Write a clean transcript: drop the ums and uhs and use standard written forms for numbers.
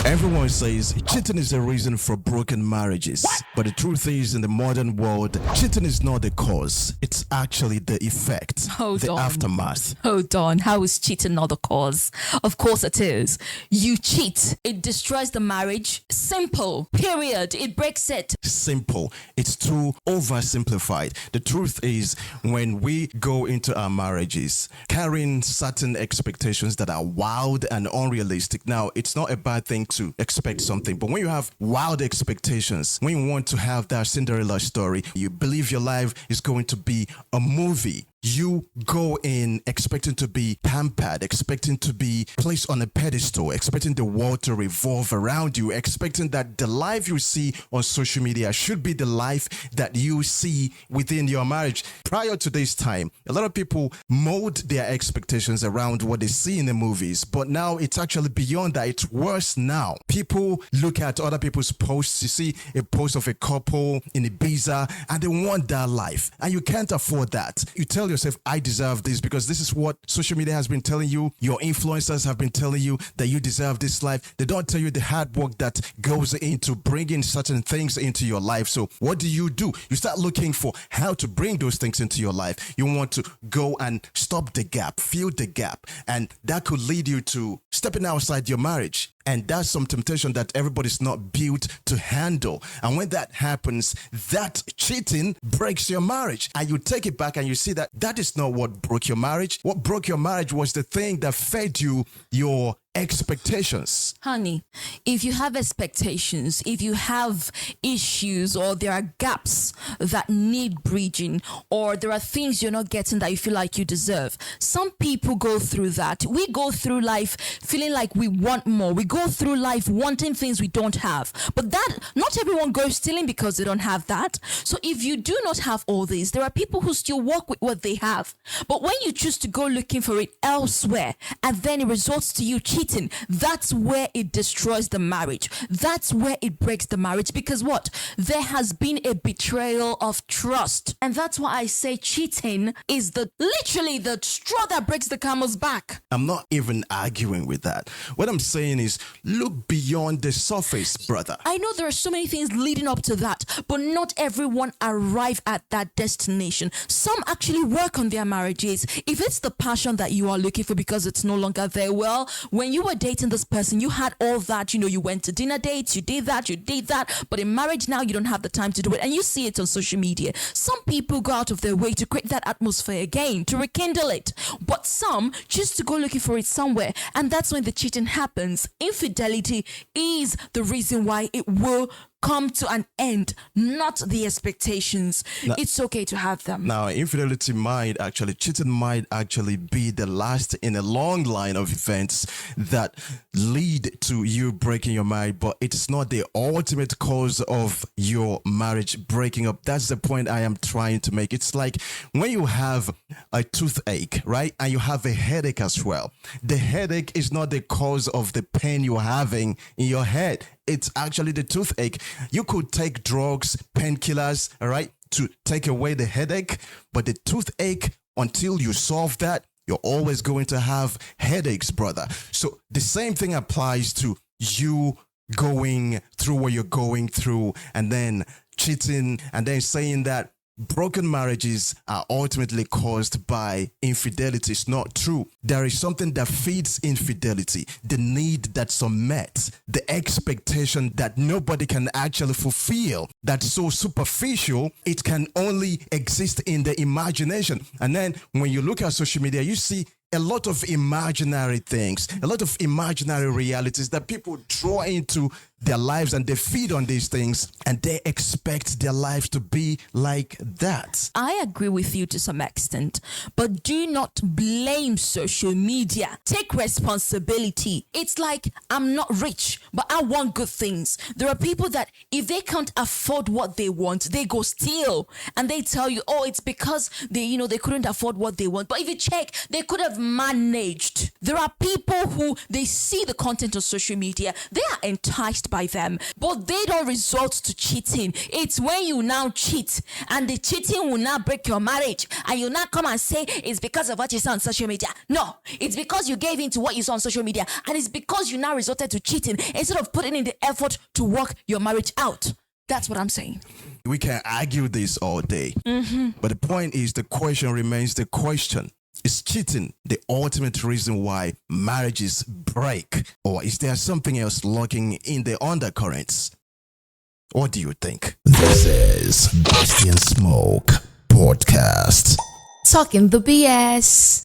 Everyone says cheating is the reason for broken marriages. But the truth is, in the modern world, cheating is not the cause. It's actually the effect, aftermath. Hold on. How is cheating not the cause? Of course it is. You cheat. It destroys the marriage. Simple. Period. It breaks it. Simple. It's too oversimplified. The truth is, when we go into our marriages, carrying certain expectations that are wild and unrealistic. Now, it's not a bad thing to expect something, but when you have wild expectations, when you want to have that Cinderella story, you believe your life is going to be a movie. You go in expecting to be pampered, expecting to be placed on a pedestal, expecting the world to revolve around you, expecting that the life you see on social media should be the life that you see within your marriage. Prior to this time, a lot of people mold their expectations around what they see in the movies, but now it's actually beyond that. It's worse now. People look at other people's posts. You see a post of a couple in Ibiza and they want that life, and you can't afford that. You tell yourself, I deserve this because this is what social media has been telling you. Your influencers have been telling you that you deserve this life. They don't tell you the hard work that goes into bringing certain things into your life. So what do? You start looking for how to bring those things into your life. You want to go and stop the gap, fill the gap, and that could lead you to stepping outside your marriage. And that's some temptation that everybody's not built to handle. And when that happens, that cheating breaks your marriage. And you take it back and you see that that is not what broke your marriage. What broke your marriage was the thing that fed you your expectations. Honey, if you have expectations, if you have issues, or there are gaps that need bridging, or there are things you're not getting that you feel like you deserve, some people go through that. We go through life feeling like we want more. We go through life wanting things we don't have. But that, not everyone goes stealing because they don't have that. So if you do not have all this, there are people who still work with what they have. But when you choose to go looking for it elsewhere, and then it results to you cheating, that's where it destroys the marriage. That's where it breaks the marriage, because what? There has been a betrayal of trust. And that's why I say cheating is literally the straw that breaks the camel's back. I'm not even arguing with that. What I'm saying is, look beyond the surface, brother. I know there are so many things leading up to that, but not everyone arrive at that destination. Some actually work on their marriages. If it's the passion that you are looking for because it's no longer there, well, when you were dating this person, you had all that, you went to dinner dates, you did that, but in marriage now, you don't have the time to do it, and you see it on social media. Some people go out of their way to create that atmosphere again, to rekindle it, but some choose to go looking for it somewhere, and that's when the cheating happens. Infidelity is the reason why it will come to an end, not the expectations. Now, it's okay to have them. Now, cheating might actually be the last in a long line of events that lead to you breaking your marriage, but it's not the ultimate cause of your marriage breaking up. That's the point I am trying to make. It's like when you have a toothache, right? And you have a headache as well. The headache is not the cause of the pain you're having in your head. It's actually the toothache. You could take drugs, painkillers, all right, to take away the headache, but the toothache, until you solve that, you're always going to have headaches, brother. So the same thing applies to you going through what you're going through and then cheating and then saying that broken marriages are ultimately caused by infidelity. It's not true. There is something that feeds infidelity, the need that's unmet, the expectation that nobody can actually fulfill, that's so superficial, it can only exist in the imagination. And then when you look at social media, you see a lot of imaginary things, a lot of imaginary realities that people draw into their lives, and they feed on these things and they expect their lives to be like that. I agree with you to some extent, but do not blame social media. Take responsibility. It's like, I'm not rich, but I want good things. There are people that if they can't afford what they want, they go steal, and they tell you, oh, it's because they couldn't afford what they want. But if you check, they could have managed. There are people who, they see the content on social media, they are enticed by them, but they don't resort to cheating. It's when you now cheat and the cheating will now break your marriage, and you now come and say it's because of what you saw on social media. No, it's because you gave in to what you saw on social media, and it's because you now resorted to cheating instead of putting in the effort to work your marriage out. That's what I'm saying. We can argue this all day, but the point is, the question remains the question. Is cheating the ultimate reason why marriages break? Or is there something else lurking in the undercurrents? What do you think? This is Besty and Smoke Podcast. Talking the BS.